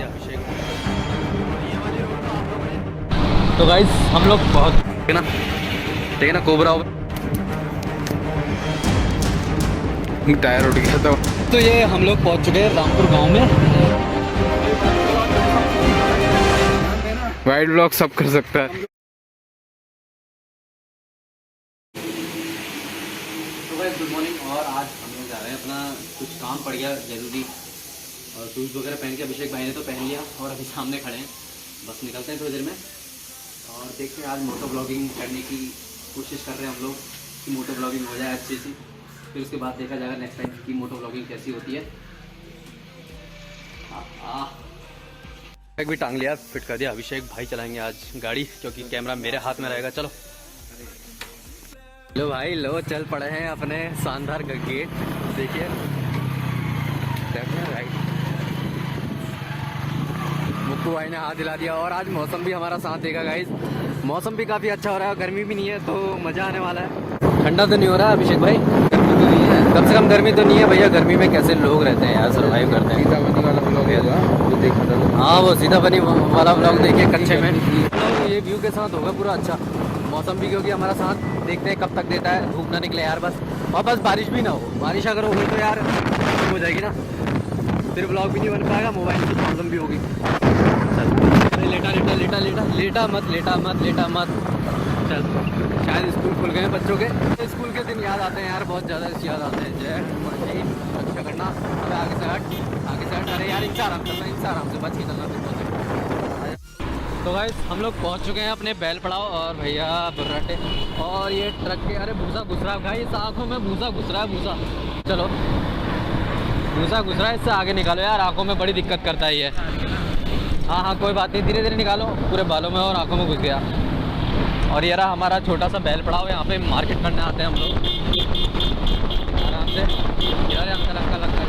दिया अभिषेक। तो गाइस हम लोग बहुत ठीक है ना कोबरा टायर उठ गया था। तो ये हम लोग पहुंच चुके हैं रामपुर गांव में। वाइड ब्लॉग सब कर सकता है। तो गाइस गुड मॉर्निंग। और आज हम लोग जा रहे हैं, अपना कुछ काम पड़ गया जरूरी, और शूज़ वगैरह पहन के अभिषेक भाई ने तो पहन लिया और अभी सामने खड़े हैं। बस निकलते हैं थोड़ी देर में और देखते हैं। आज मोटो ब्लॉगिंग करने की कोशिश कर रहे हैं हम लोग कि मोटो ब्लॉगिंग हो जाए अच्छी सी, फिर उसके बाद देखा जाएगा नेक्स्ट टाइम की मोटो ब्लॉगिंग कैसी होती है। बैग भी टांग लिया, फिट कर दिया। अभिषेक भाई चलाएंगे आज गाड़ी, क्योंकि कैमरा मेरे हाथ में रहेगा। चलो लो भाई लो, चल पड़े हैं अपने शानदार गेट। देखिए राइट, मुक्कू भाई ने हाथ दिला दिया। और आज मौसम भी हमारा साथ देगा गाइस, मौसम भी काफ़ी अच्छा हो रहा है, गर्मी भी नहीं है, तो मज़ा आने वाला है। ठंडा तो नहीं हो रहा अभिषेक भाई? गर्मी तो नहीं है, कम से कम गर्मी तो नहीं है भैया। गर्मी में कैसे लोग रहते हैं यार, सर्वाइव करते हैं। सीताबनी वाला ब्लॉग है वो देखा था। हाँ वो सीताबनी वाला ब्लॉग देखिए कच्चे में। ये व्यू के साथ होगा पूरा अच्छा मौसम भी, क्योंकि हमारा साथ देखते हैं कब तक देता है। धूप ना निकले यार बस, और बस बारिश भी ना हो। बारिश अगर हो गई तो यार हो जाएगी ना, फिर ब्लॉग भी नहीं बन पाएगा, मोबाइल की प्रॉब्लम भी होगी। चल लेटा लेटा लेटा लेटा लेटा मत लेटा मत लेटा मत। चल शायद स्कूल खुल गए हैं बच्चों के। स्कूल के दिन याद आते हैं यार, बहुत ज़्यादा याद आते हैं। जय जी अच्छा करना, अबे आगे से हट आगे से हट। अरे यार इनसे आराम करना, इनसे आराम से बच के चलना। तो गाइस हम लोग पहुंच चुके हैं अपने बैल पड़ाव, और भैया बुर्राटे और ये ट्रक के। अरे भूसा घुस रहा है भाई, इस आँखों में भूसा घुस रहा है। भूसा चलो भूसा घुस रहा है, इससे आगे निकालो यार, आँखों में बड़ी दिक्कत करता है ये। हाँ हाँ कोई बात नहीं, धीरे धीरे निकालो। पूरे बालों में और आँखों में घुस गया। और ये रहा हमारा छोटा सा बैल पड़ाव। यहाँ पे मार्केट करने आते हैं हम लोग आराम से। यार अंकल अंकल अंकल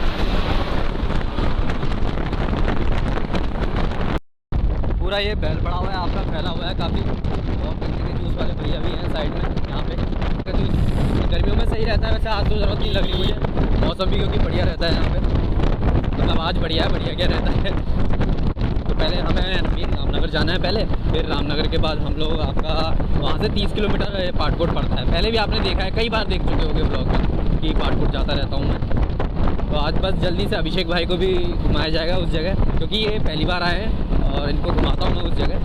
पूरा ये बैल पड़ा हुआ है आपका, फैला हुआ है काफ़ी। और के जूस वाले भैया भी हैं साइड में यहाँ पे। जूस गर्मियों में सही रहता है वैसे, आज तो ज़रूरत नहीं लग रही मुझे। मौसम भी क्योंकि बढ़िया रहता है यहाँ पे, मतलब आज बढ़िया है। बढ़िया क्या रहता है, तो पहले हमें रामनगर जाना है पहले, फिर रामनगर के बाद हम लोग आपका वहाँ से 30 किलोमीटर पाटकोट पड़ता है। पहले भी आपने देखा है, कई बार देख चुके होंगे ब्लॉग में कि पाटकोट जाता रहता हूँ मैं। तो आज बस जल्दी से अभिषेक भाई को भी घुमाया जाएगा उस जगह, क्योंकि ये पहली बार आए हैं और इनको घुमाता हूँ मैं उस जगह।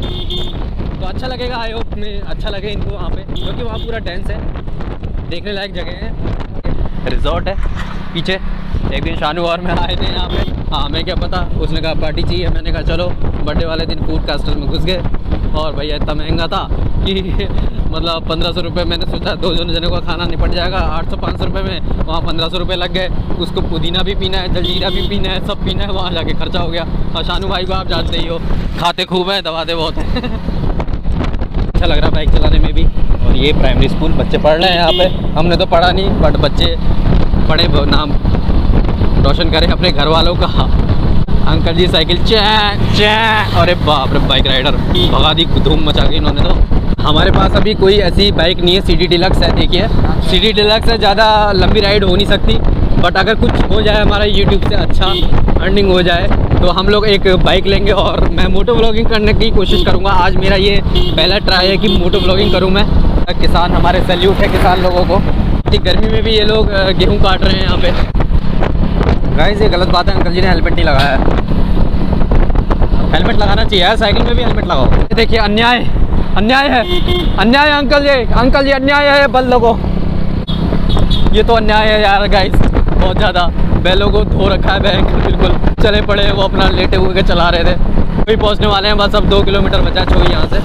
तो अच्छा लगेगा, आई होप में अच्छा लगे इनको वहाँ पे, क्योंकि वहाँ पूरा डेंस है, देखने लायक जगह है। रिजॉर्ट है पीछे। एक दिन शानू और मैं आए थे यहाँ पे, हाँ हमें क्या पता, उसने कहा पार्टी चाहिए। मैंने कहा चलो। बर्थडे वाले दिन फूड कास्टर में घुस गए, और भैया इतना महंगा था कि मतलब 1500 रुपये। मैंने सोचा 2 जने का खाना निपट जाएगा 800-500 रुपये में, वहाँ 1500 रुपये लग गए। उसको पुदीना भी पीना है, जलजीरा भी पीना है, सब पीना है, वहाँ जाके खर्चा हो गया। और शानू भाई को आप जानते ही हो, खाते खूब हैं दबाते बहुत हैं। अच्छा लग रहा बाइक चलाने में भी। और ये प्राइमरी स्कूल बच्चे पढ़ रहे हैं यहाँ पे। हमने तो पढ़ा नहीं, बट बच्चे पढ़े, नाम रोशन करें अपने घर वालों का। अंकल जी साइकिल चा। अरे बाप रे, बाइक राइडर भगा दी, धूम मचा गई इन्होंने तो। हमारे पास अभी कोई ऐसी बाइक नहीं है, सिटी डिलक्स है। देखिए सिटी डिलक्स है, ज़्यादा लंबी राइड हो नहीं सकती, बट अगर कुछ हो जाए हमारा यूट्यूब से अच्छा अर्निंग हो जाए तो हम लोग एक बाइक लेंगे। और मैं मोटो ब्लॉगिंग करने की कोशिश करूँगा। आज मेरा ये पहला ट्राई है कि मोटो ब्लॉगिंग करूँ मैं। किसान हमारे सैल्यूट है किसान लोगों को। गर्मी में भी ये लोग गेहूँ काट रहे हैं यहाँ पे। गाइस ये गलत बात है, अंकल जी ने हेलमेट नहीं लगाया है। हेलमेट लगाना चाहिए, साइकिल में भी हेलमेट लगाओ। ये देखिए अन्याय अन्याय है, अन्याय है अंकल जी अन्याय है बल्लों को। ये तो अन्याय है यार गाइस, बहुत ज़्यादा। बैलों को धो रखा है भयंकर, बिल्कुल चले पड़े, वो अपना लेटे हुए के चला रहे थे। अभी पहुँचने वाले हैं, बस अब 2 किलोमीटर बचा छोड़ी यहाँ से।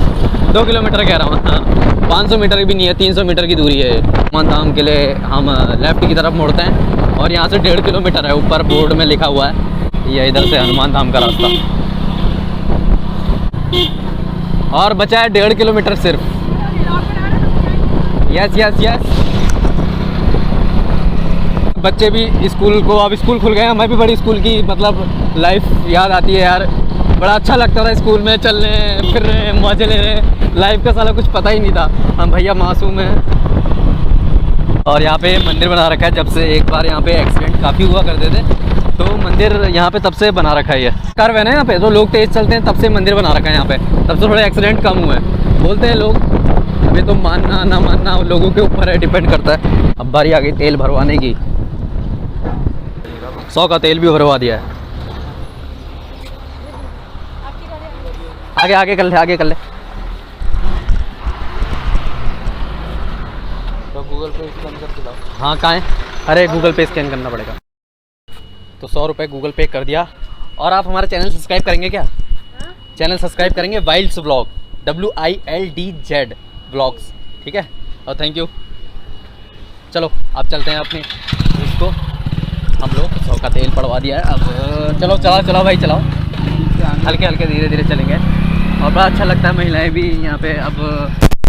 2 किलोमीटर कह रहा हूँ, हाँ 500 मीटर भी नहीं है, 300 मीटर की दूरी है। हनुमान धाम के लिए हम लेफ्ट की तरफ मुड़ते हैं, और यहाँ से 1.5 किलोमीटर है, ऊपर बोर्ड में लिखा हुआ है ये इधर से हनुमान धाम का रास्ता। और बचा है 1.5 किलोमीटर सिर्फ। Yes yes yes. बच्चे भी स्कूल को, अब स्कूल खुल गए हैं। हमें भी बड़ी स्कूल की मतलब लाइफ याद आती है यार। बड़ा अच्छा लगता था स्कूल में चलने फिर रहे, मजे ले रहे। लाइफ का साला कुछ पता ही नहीं था, हम भैया मासूम हैं। और यहाँ पे मंदिर बना रखा है, जब से एक बार यहाँ पे एक्सीडेंट काफ़ी हुआ करते थे, तो मंदिर यहाँ पे तब से बना रखा है ये कार है ना यहाँ पे, तो लोग तेज चलते हैं तब से मंदिर बना रखा है यहाँ पे, तब से थोड़े एक्सीडेंट कम हुए हैं बोलते हैं लोग। अभी तो मानना ना मानना लोगों के ऊपर है, डिपेंड करता है। अब बारी आ गई तेल भरवाने की, 100 का तेल भी भरवा दिया है। आगे आगे कर ले, आगे कर ले। तो गूगल पे स्कैन कर दिलाओ। हाँ कहाँ है? अरे गूगल पे स्कैन करना पड़ेगा। तो 100 रुपये गूगल पे कर दिया। और आप हमारा चैनल सब्सक्राइब करेंगे क्या? चैनल सब्सक्राइब करेंगे वाइल्ड्स व्लॉग, WILDZ व्लॉग्स, ठीक है। और थैंक यू। चलो अब चलते हैं अपने इसको, हम लोग 100 का तेल पड़वा दिया है। अब चलो चलाओ चलाओ भाई चलाओ, हल्के हल्के धीरे धीरे चलेंगे। और बड़ा अच्छा लगता है, महिलाएं भी यहाँ पे अब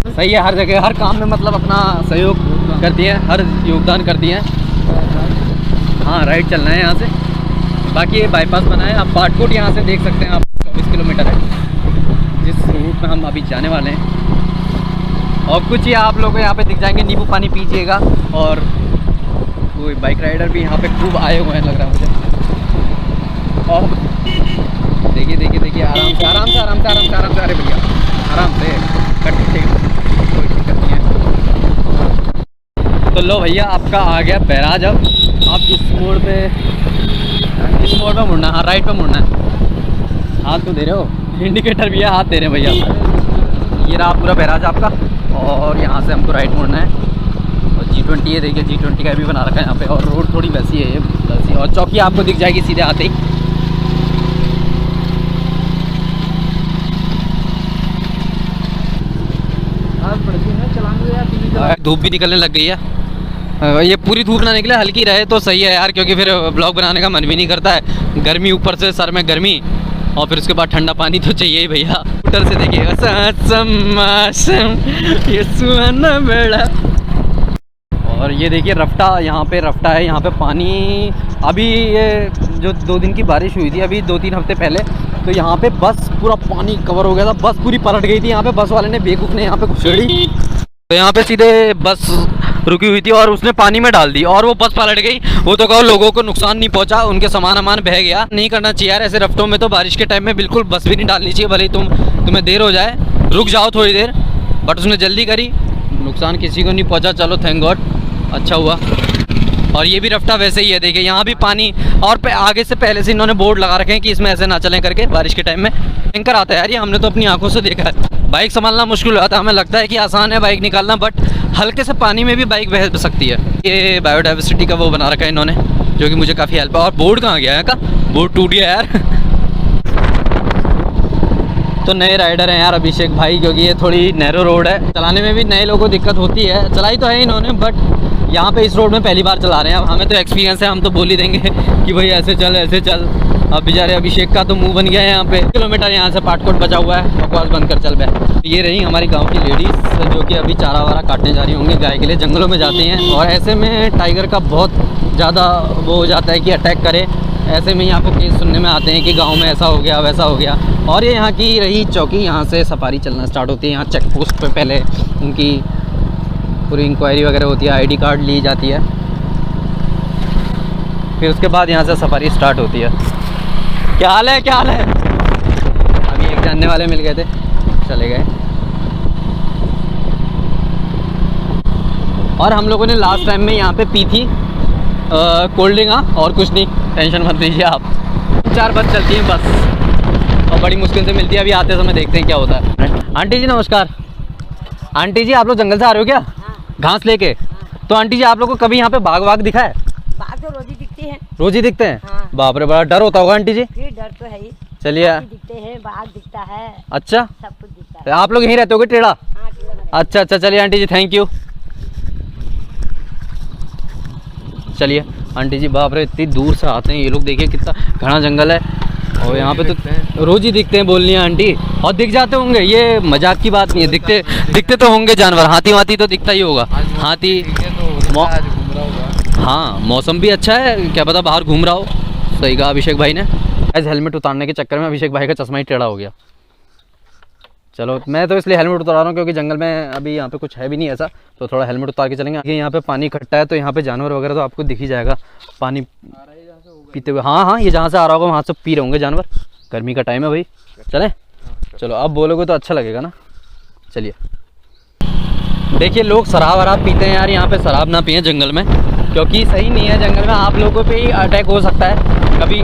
सही है, हर जगह हर काम में मतलब अपना सहयोग करती हैं, हर योगदान करती हैं। हाँ राइट चलना है यहाँ से, बाकी ये बाईपास बना है। आप पाटकोट यहाँ से देख सकते हैं, आप 24 किलोमीटर है जिस रूट में हम अभी जाने वाले हैं। और कुछ ही आप लोगों को यहाँ पे दिख जाएंगे, नींबू पानी पीजिएगा। और कोई बाइक राइडर भी यहाँ पे खूब आए हुए हैं लग रहा है मुझे। और देखिए देखिए देखिए, आराम से आराम से आराम से आराम से आराम से, अरे भैया आराम से कट ठीक, कोई दिक्कत नहीं है। तो लो भैया आपका आ गया बैराज। अब आप इस मोड़ पे मुड़ना है, हाँ राइट पे मुड़ना है। हाथ तो दे रहे हो, इंडिकेटर भी है, हाथ दे रहे हैं भैया। ये रहा पूरा बैराज आपका, और यहाँ से हमको राइट मुड़ना है। और G20 ये देखिए, G20 का भी बना रखा है यहाँ पे। और रोड थोड़ी वैसी है ये वैसी, और चौकी आपको दिख जाएगी सीधे आते ही। धूप भी निकलने लग गई है। ये पूरी धूप ना निकले, हल्की रहे तो सही है यार, क्योंकि फिर ब्लॉग बनाने का मन भी नहीं करता है। गर्मी ऊपर से सर में गर्मी, और फिर उसके बाद ठंडा पानी तो चाहिए ही भैया। स्कूटर से देखिए ये सुहाना बेड़ा। और ये देखिए रफ्ता, यहाँ पे रफ्ता है, यहाँ पे पानी। अभी ये जो 2 दिन की बारिश हुई थी अभी 2-3 हफ्ते पहले, तो यहाँ पे बस पूरा पानी कवर हो गया था, बस पूरी पलट गई थी। यहाँ पे बस वाले ने बेवकूफ़ ने यहाँ पे घुसेड़ी, तो यहाँ पे सीधे बस रुकी हुई थी और उसने पानी में डाल दी और वो बस पलट गई। वो तो कहो लोगों को नुकसान नहीं पहुंचा, उनके सामान बह गया। नहीं करना चाहिए यार ऐसे रफ्तों में, तो बारिश के टाइम में बिल्कुल बस भी नहीं डालनी चाहिए। भले ही तुम्हें देर हो जाए, रुक जाओ थोड़ी देर, बट उसने जल्दी करी, नुकसान किसी को नहीं पहुँचा। चलो थैंक गॉड, अच्छा हुआ। और ये भी रफ्ता वैसे ही है, देखिए यहाँ भी पानी। और आगे से पहले से इन्होंने बोर्ड लगा रखे हैं कि इसमें ऐसे ना चलें करके, बारिश के टाइम में टैंकर आता है यार, ये हमने तो अपनी आंखों से देखा है। बाइक संभालना मुश्किल होता है, हमें लगता है कि आसान है बाइक निकालना, बट हल्के से पानी में भी बाइक बह सकती है। ये बायोडाइवर्सिटी का वो बना रखा है इन्होंने, जो कि मुझे काफ़ी हेल्प है। और बोर्ड कहाँ गया है का, बोर्ड टूट गया यार। तो नए राइडर हैं यार अभिषेक भाई, क्योंकि ये थोड़ी नैरो रोड है, चलाने में भी नए लोगों को दिक्कत होती है। चलाई तो है इन्होंने, बट यहाँ पे इस रोड में पहली बार चला रहे हैं। अब हमें तो एक्सपीरियंस है, हम तो बोल ही देंगे कि भाई ऐसे चल ऐसे चल। अब बेचारे अभिषेक का तो मुंह बन गया है। यहाँ पे किलोमीटर यहाँ से पाटकोट बचा हुआ है, बकवास बंद कर चल बे। ये रही हमारी गांव की लेडीज़ जो कि अभी चारा वारा काटने जा रही होंगी गाय के लिए, जंगलों में जाती हैं। और ऐसे में टाइगर का बहुत ज़्यादा वो हो जाता है कि अटैक करे। ऐसे में ही आपको केस सुनने में आते हैं कि गाँव में ऐसा हो गया वैसा हो गया। और ये यहाँ की रही चौकी, यहाँ से सफारी चलना स्टार्ट होती है। यहाँ चेक पोस्ट पर पहले उनकी पूरी इंक्वायरी वगैरह होती है, ID कार्ड ली जाती है, फिर उसके बाद यहाँ से सफारी स्टार्ट होती है। क्या हाल है, क्या हाल है? अभी एक जानने वाले मिल गए थे, चले गए। और हम लोगों ने लास्ट टाइम में यहाँ पे पी थी कोल्ड ड्रिंक। हाँ और कुछ नहीं, टेंशन मत लीजिए आप। 4 बस चलती हैं बस, और बड़ी मुश्किल से मिलती है। अभी आते समय देखते हैं क्या होता है। आंटी जी नमस्कार। आंटी जी आप लोग जंगल से आ रहे हो क्या? घास लेके? तो आंटी जी आप लोग को कभी यहाँ पे बाघ वाघ दिखा है? बाघ तो रोज ही दिखते हैं। रोज ही दिखते हैं? हाँ। बाप रे, बड़ा डर होता होगा आंटी जी? फिर डर तो है ही। चलिए। दिखते हैं, बाघ दिखता है। अच्छा, सब कुछ दिखता है। आप लोग यहीं रहते होगे टेढ़ा? हाँ, अच्छा अच्छा, चलिए आंटी जी थैंक यू। चलिए आंटी जी, बाप रे इतनी दूर से आते हैं ये लोग, देखिए कितना घना जंगल है। और यहाँ पे तो रोज ही दिखते हैं बोलनी है आंटी, और दिख जाते होंगे, ये मजाक की बात नहीं है, दिखते तो होंगे जानवर। हाथी वाथी तो दिखता ही होगा, हाथी। हाँ मौसम भी अच्छा है, क्या पता बाहर घूम रहा हो। सही कहा अभिषेक भाई ने। ऐसे हेलमेट उतारने के चक्कर में अभिषेक भाई का चश्मा ही टेढ़ा हो गया। चलो मैं तो इसलिए हेलमेट उतार रहा हूँ क्योंकि जंगल में अभी यहाँ पे कुछ है भी नहीं ऐसा, तो थोड़ा हेलमेट उतार के चलेंगे। यहाँ पे पानी इकट्ठा है तो यहाँ पे जानवर वगैरह तो आपको दिख ही जाएगा। पानी पीते हुए। हाँ हाँ, ये जहाँ से आ रहा होगा वहाँ से पी रहे होंगे जानवर। गर्मी का टाइम है भाई, चलें? चलो अब बोलोगे तो अच्छा लगेगा ना। चलिए। देखिए लोग शराब वराब पीते हैं यार, यहाँ पे शराब ना पिए जंगल में, क्योंकि सही नहीं है। जंगल में आप लोगों पे ही अटैक हो सकता है कभी,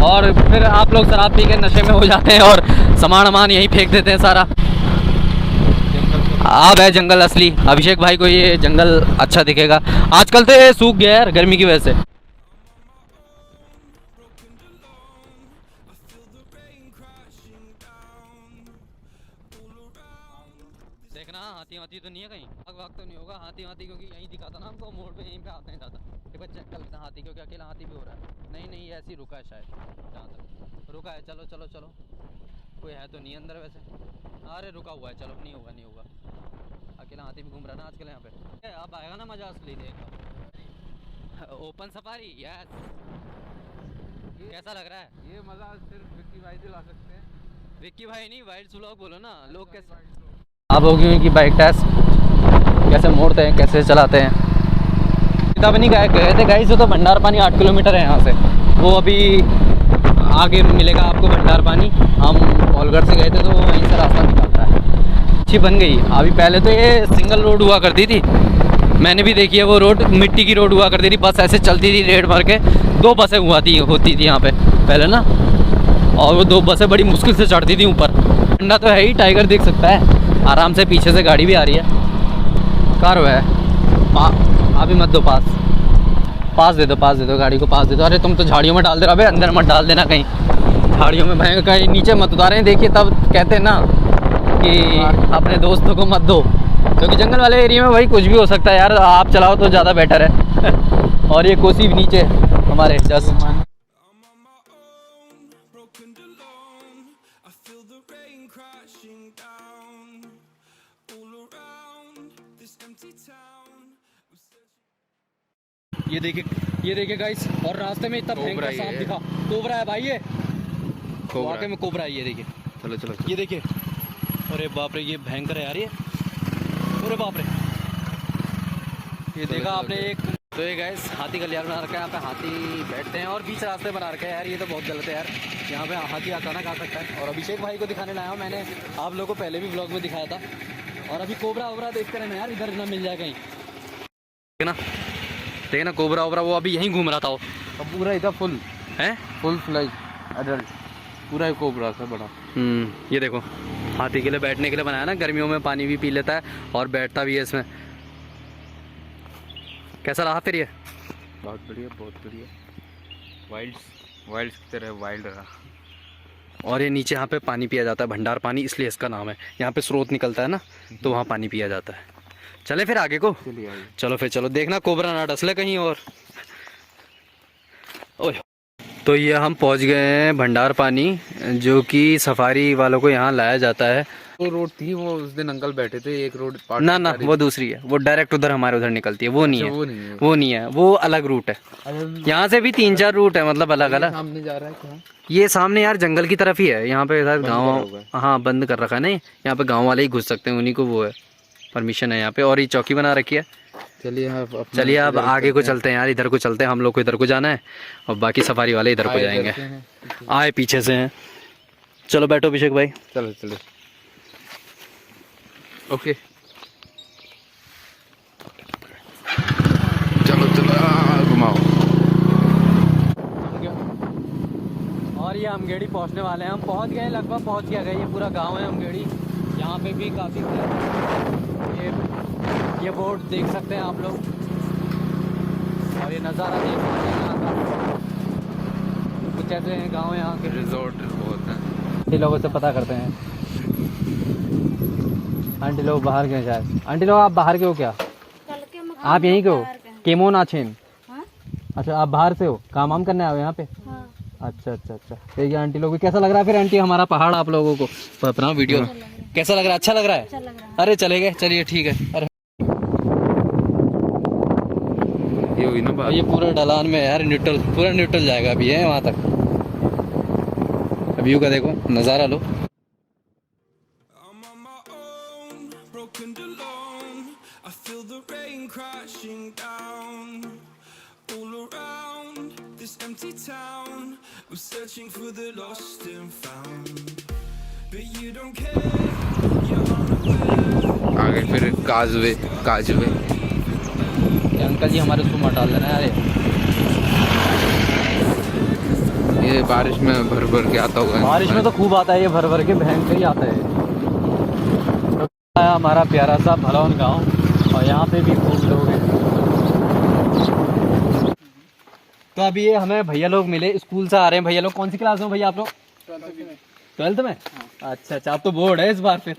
और फिर आप लोग शराब पी के नशे में हो जाते हैं और सामान वामान यहीं फेंक देते हैं सारा। अब है जंगल असली। अभिषेक भाई को ये जंगल अच्छा दिखेगा। आजकल तो ये सूख गया यार गर्मी की वजह से। देखना हाथी वाथी तो नहीं है कहीं, भाग भाग तो नहीं होगा हाथी वाथी, क्योंकि यहीं दिखा था ना हमको मोड़ पे, यहीं पे आते हैं ज़्यादा। एक बार चेक कर लेते हैं हाथी, क्योंकि अकेला हाथी भी हो रहा है। नहीं नहीं, ऐसे ही रुका है शायद, जहाँ तक रुका है। चलो चलो चलो, कोई है तो नहीं अंदर वैसे। अरे रुका हुआ है, चलो नहीं होगा नहीं होगा। अकेला हाथी भी घूम रहा है ना आजकल यहाँ पे। अब आएगा ना मजा असली, देखा ओपन सफारी। यस, कैसा लग रहा है? ये मजा सिर्फ विक्की भाई दिला सकते हैं। विक्की भाई नहीं, वाइल्ड व्लॉग बोलो ना। लोग कैसे आप होगी उनकी बाइक टेस्ट, कैसे मोड़ते हैं, कैसे चलाते हैं। तब नहीं गए थे गाइस, जो तो भंडार पानी 8 किलोमीटर है यहाँ से। वो अभी आगे मिलेगा आपको भंडार पानी। हम पॉलगढ़ से गए थे तो वो वहीं से रास्ता निकलता है। अच्छी बन गई अभी। पहले तो ये सिंगल रोड हुआ करती थी, मैंने भी देखी है वो रोड, मिट्टी की रोड हुआ करती थी। बस ऐसे चलती थी रेड मार के, 2 बसें होती थी यहाँ पे पहले ना, और वो 2 बसें बड़ी मुश्किल से चढ़ती थी ऊपर। ठंडा तो है ही, टाइगर देख सकता है आराम से। पीछे से गाड़ी भी आ रही है, कार है। अभी मत दो पास दे दो गाड़ी को, पास दे दो। अरे तुम तो झाड़ियों में डाल दे रहे हो, अबे अंदर मत डाल देना कहीं, झाड़ियों में भयंकर, कहीं नीचे मत उतारें। देखिए तब कहते हैं ना कि अपने दोस्तों को मत दो, क्योंकि जंगल वाले एरिया में भाई कुछ भी हो सकता है यार। आप चलाओ तो ज़्यादा बेटर है। और ये कोसी भी नीचे हमारे जस्ट। ये देखिए गाइस, और रास्ते में इतना भयंकर सांप दिखा। कोबरा है भाई ये, वाकई में कोबरा है। ये देखिए, चलो चलो, ये देखिए। अरे बाप रे, ये भयंकर है यार ये। अरे बाप रे, ये देखा आपने एक। तो ये गाइस हाथी कल्याण बना रखा है, यहाँ पे हाथी बैठते हैं और बीच रास्ते बना रखा है यार। ये तो बहुत गलत है यार, यहाँ पे हाथी अचानक आ सकता है। और अभिषेक भाई को दिखाने लाया हूँ मैंने, आप लोगों को पहले भी व्लॉग में दिखाया था। और अभी कोबरा वोबरा देखते रहना यार, इधर ना मिल जाए कहीं। देखना कोबरा वोबरा, वो अभी यहीं घूम रहा था वो। अब पूरा इधर फुल फ्लाइज एडल्ट, पूरा कोबरा सा बड़ा। ये देखो, हाथी के लिए बैठने के लिए बनाया ना, गर्मियों में पानी भी पी लेता है और बैठता भी है इसमें। कैसा रहा फिर ये? बहुत बढ़िया। वाइल्ड्स की तरह वाइल्ड रहा। और ये नीचे यहाँ पे पानी पिया जाता है, भंडार पानी इसलिए इसका नाम है। यहाँ पे स्रोत निकलता है ना, तो वहाँ पानी पिया जाता है। चले फिर आगे को, चलो फिर चलो, देखना कोबरा ना डसले कहीं और। ओह, तो ये हम पहुँच गए हैं भंडार पानी, जो कि सफारी वालों को यहाँ लाया जाता है। वो रोड थी, वो उस दिन अंकल बैठे थे, एक रोड ना वो दूसरी है, वो डायरेक्ट उधर हमारे उधर निकलती है। वो नहीं है, वो नहीं है, वो अलग रूट है। यहाँ से भी 3-4 रूट है, मतलब अलग अलग। सामने जा रहा है कहाँ? ये सामने यार जंगल की तरफ ही है। यहाँ पे शायद गाँव, हाँ बंद कर रखा है। नहीं, यहाँ पे गाँव वाले ही घुस सकते हैं, उन्हीं को वो है परमिशन है यहाँ पे। और ये चौकी बना रखी है। चलिए अब आगे को चलते हैं यार, इधर को चलते हैं। हम लोग को इधर को जाना है और बाकी सफारी वाले इधर को जाएंगे। आए पीछे से हैं। चलो बैठो अभिषेक भाई। चलो ओके, चलो घुमाओ। और ये अमगेड़ी पहुंचने वाले हैं। हम पहुंच गए, लगभग पहुंच गया। ये पूरा गांव है अमगेड़ी। यहाँ पे भी काफ़ी ये बोर्ड देख सकते हैं आप लोग, और ये नज़ारा देख सकते हैं यहाँ का। कुछ ऐसे गाँव है यहाँ के, रिजॉर्ट बहुत है। ये लोगों से पता करते हैं। आंटी लोग बाहर के हैं शायद। आंटी लोग आप बाहर के हो क्या? आप यहीं के हो? केमोन आछेन। अच्छा, आप बाहर से हो, काम वाम करने आए हो यहाँ पे? अच्छा। ठीक है आंटी लोग भी। कैसा लग रहा है फिर आंटी हमारा पहाड़ आप लोगों को? अपना वीडियो कैसा लग रहा है? अच्छा लग रहा है? अरे चले गए, चलिए ठीक है। अरे ये हुई ना बात। ये पूरा ढलान में यार, न्यूट्रल, पूरा न्यूट्रल जाएगा अभी है वहाँ तक। व्यू का देखो, नज़ारा लो। empty town. We're searching for the lost and found, but you don't care. You're unaware. आगे फिर काजवे काजवे। ये अंकल जी हमारे उसको मटा लेना यार। ये बारिश में भर भर के आता होगा। बारिश में तो खूब आता है, ये भर भर के भयंकर ही आता है। तो हमारा प्यारा सा भलौन गांव, और यहाँ पे भी खूब लोग हैं। तो अभी ये हमें भैया लोग मिले, स्कूल से आ रहे हैं भैया लोग। कौन सी क्लास में भैया आप लोग? 12th में। अच्छा अच्छा, आप तो बोर्ड है इस बार फिर।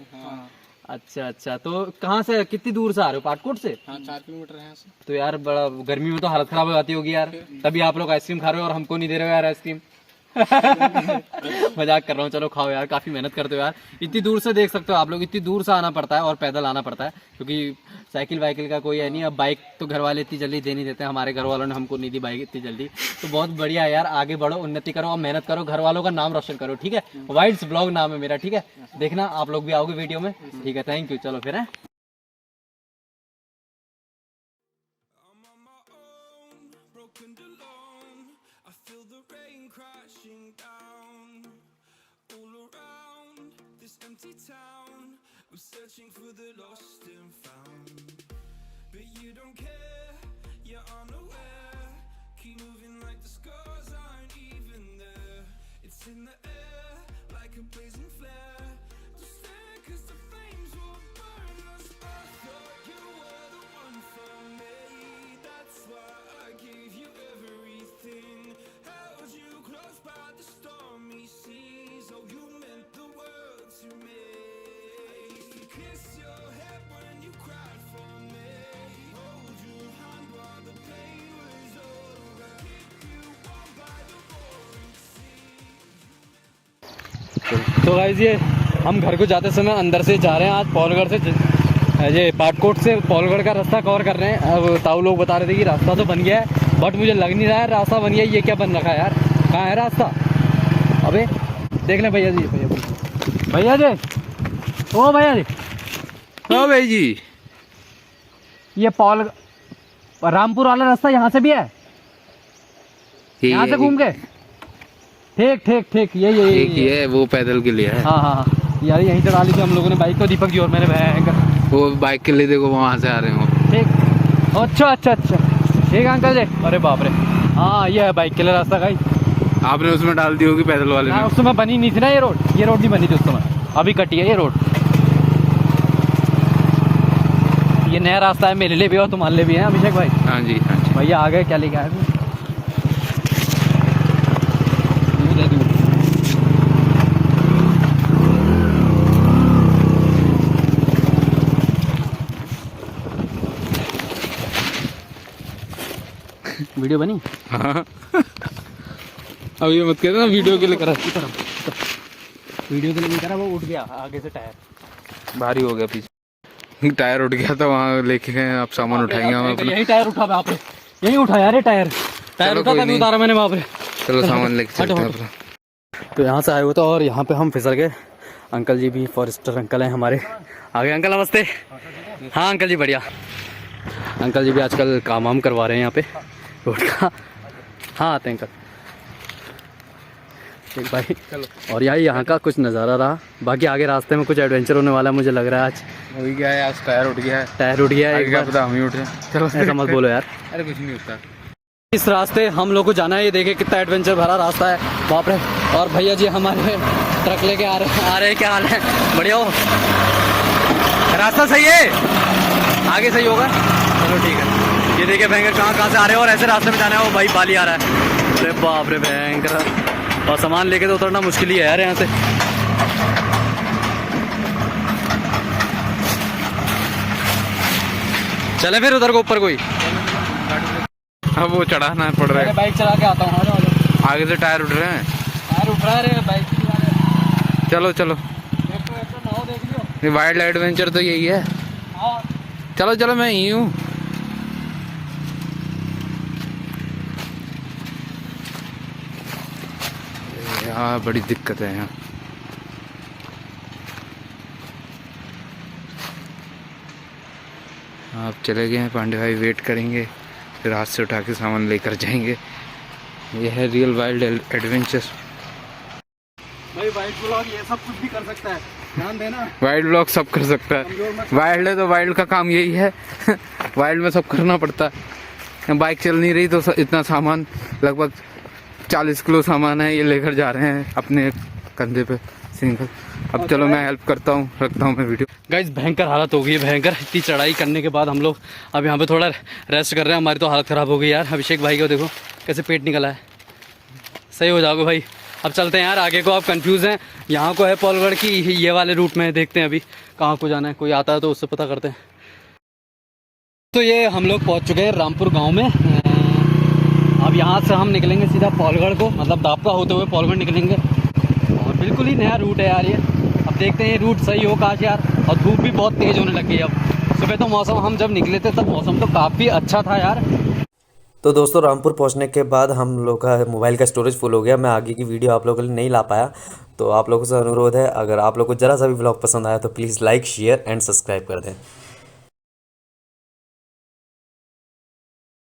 अच्छा अच्छा, तो कहाँ से, कितनी दूर से आ रहे हो? पाटकोट से? 4 किलोमीटर है यहाँ से। तो यार बड़ा गर्मी में तो हालत खराब हो जाती होगी यार, तभी आप लोग आइसक्रीम खा रहे हो और हमको नहीं दे रहे हो यार आइसक्रीम। मजाक कर रहा हूँ, चलो खाओ यार, काफी मेहनत करते हो यार। इतनी दूर से देख सकते हो आप लोग, इतनी दूर से आना पड़ता है और पैदल आना पड़ता है, क्योंकि साइकिल वाइकिल का कोई है नहीं। अब बाइक तो घर वाले इतनी जल्दी दे नहीं देते, हमारे घर वालों ने हमको नहीं दी बाइक इतनी जल्दी। तो बहुत बढ़िया है यार, आगे बढ़ो, उन्नति करो और मेहनत करो, घर वालों का नाम रोशन करो, ठीक है। वाइड्स ब्लॉग नाम है मेरा, ठीक है, देखना आप लोग भी आओगे वीडियो में, ठीक है। थैंक यू, चलो फिर है। Broken alone, I feel the rain crashing down all around this empty town. We're searching for the lost and found, but you don't care, you're unaware. Keep moving like the scars aren't even there. It's in the air like a blazing flare. Don't stare 'cause the flames will burn us. I thought you were the one for me. That's why I gave you everything. Held you close by the stormy seas. Oh, you meant the world to me. I used to kiss your head when you cried for me. Hold your hand while the pain was over. Keep you warm by the roaring sea. तो guys ये हम घर को जाते समय अंदर से जा रहे हैं, आज पौलगढ़ से, ये पाटकोट से पौलगढ़ का रास्ता कवर कर रहे हैं। अब ताऊ लोग बता रहे थे कि रास्ता तो बन गया है, बट मुझे लग नहीं रहा है रास्ता बन गया। ये क्या बन रखा है यार, कहाँ है रास्ता? अबे देख लें भैया जी, भैया जी, ओ भैया जी, हाँ भाई जी, ये रामपुर वाला रास्ता यहाँ से भी है, यहाँ से घूम के? ठीक ठीक ठीक, ये एक ही है, वो पैदल के लिए है। हाँ हाँ हाँ यार, यहीं चढ़ा ली थी हम लोगों ने बाइक को, दीपक जी और मेरे भैया। वो बाइक के लिए देखो वहाँ से आ रहे हो। ठीक, अच्छा अच्छा अच्छा, ठीक अंकल जी। अरे बाप रे, हाँ ये है बाइक के लिए रास्ता भाई। आपने उसमें डाल दी होगी पैदल वाले में। उस समय बनी नहीं थी ना ये रोड नहीं बनी थी उस समय, अभी कटी है ये रोड। ये नया रास्ता है मेरे लिए भी और तुम्हारे लिए भी है अभिषेक भाई। हाँ जी हाँ जी। भैया आ गए, क्या लेके आए? वीडियो बनी? हाँ अब ये मत कहना वीडियो के लिए करा। वीडियो के लिए नहीं करा, वो उठ गया आगे से टायर, भारी हो गया पीछे, टायर उठ गया था, वहाँ लेके गए। आप सामान उठाएंगे हम अपना? यही टायर उठा वहाँ पे, यही उठा यार, टायर उठा था, उतारा मैंने वहाँ पे। चलो सामान लेके चलते हैं अपना। तो यहाँ से आए हुए थे और यहाँ पे हम फिसल गए। अंकल जी भी फॉरेस्टर अंकल हैं हमारे। आगे अंकल नमस्ते। हाँ अंकल जी बढ़िया। अंकल जी भी आजकल काम वाम करवा रहे हैं यहाँ पे रोड का। हाँ आते हैं अंकल। ठीक भाई चलो। और यही यहाँ का कुछ नज़ारा रहा, बाकी आगे रास्ते में कुछ एडवेंचर होने वाला है मुझे लग रहा है आज। हो गया है, आज टायर उठ गया है। टायर उठ गया है, क्या पता हम ही उठे। चलो ऐसा मत बोलो यार। अरे कुछ नहीं होता। इस रास्ते हम लोग को जाना है, ये देखे कितना एडवेंचर भरा रास्ता है, बाप रे। और भैया जी हमारे ट्रक लेके आ रहे हैं। क्या हाल है? बढ़िया हो? रास्ता सही है? आगे सही होगा? चलो ठीक है। ये देखे भयंकर कहाँ से आ रहे हैं और ऐसे रास्ते में जाना है। वो भाई बाली आ रहा है, अरे बाप रे भयंकर। और सामान लेके तो उतरना मुश्किल ही है यार यहाँ से। चले फिर उधर को ऊपर कोई। अब वो चढ़ाना पड़ रहा है। बाइक चला के आता हूँ। आगे से टायर उठ रहे हैं। टायर उठ रहा है बाइक। चलो चलो, ये वाइल्ड एडवेंचर तो यही है। चलो चलो, मैं यही हूँ। यहाँ बड़ी दिक्कत है यहाँ। आप चले गए हैं, पांडे भाई वेट करेंगे, फिर हाथ से उठा के सामान लेकर जाएंगे। ये है रियल वाइल्ड एडवेंचर। भाई वाइल्ड ब्लॉग ये सब कुछ भी कर सकता है, ध्यान देना। वाइल्ड ब्लॉग सब कर सकता है, वाइल्ड है तो वाइल्ड का काम यही है। वाइल्ड में सब करना पड़ता है। बाइक चल नहीं रही तो इतना सामान, लगभग 40 किलो सामान है, ये लेकर जा रहे हैं अपने कंधे पे सिंगल। अब चलो मैं हेल्प करता हूँ, रखता हूँ मैं वीडियो। गाइस भयंकर हालत हो गई है, भयंकर। इतनी चढ़ाई करने के बाद हम लोग अब यहाँ पे थोड़ा रेस्ट कर रहे हैं। हमारी तो हालत ख़राब हो गई यार। अभिषेक भाई को देखो कैसे पेट निकला है। सही हो जाओगे भाई। अब चलते हैं यार आगे को। आप कंफ्यूज हैं, यहाँ को है पॉलगढ़ की, ये वाले रूट में देखते हैं अभी कहाँ को जाना है। कोई आता है तो उससे पता करते हैं। तो ये हम लोग पहुँच चुके हैं रामपुर गाँव में। अब यहाँ से हम निकलेंगे सीधा पॉलगढ़ को, मतलब दापका होते हुए पॉलगढ़ निकलेंगे। और बिल्कुल ही नया रूट है यार ये। अब देखते हैं ये रूट सही हो काश यार। और धूप भी बहुत तेज़ होने लग गई अब। सुबह तो मौसम, हम जब निकले थे तब मौसम तो काफ़ी अच्छा था यार। तो दोस्तों रामपुर पहुंचने के बाद हम लोग का मोबाइल का स्टोरेज फुल हो गया। मैं आगे की वीडियो आप लोगों के लिए नहीं ला पाया, तो आप लोगों से अनुरोध है, अगर आप लोगों को ज़रा सा भी व्लॉग पसंद आया तो please like, share and subscribe कर दें।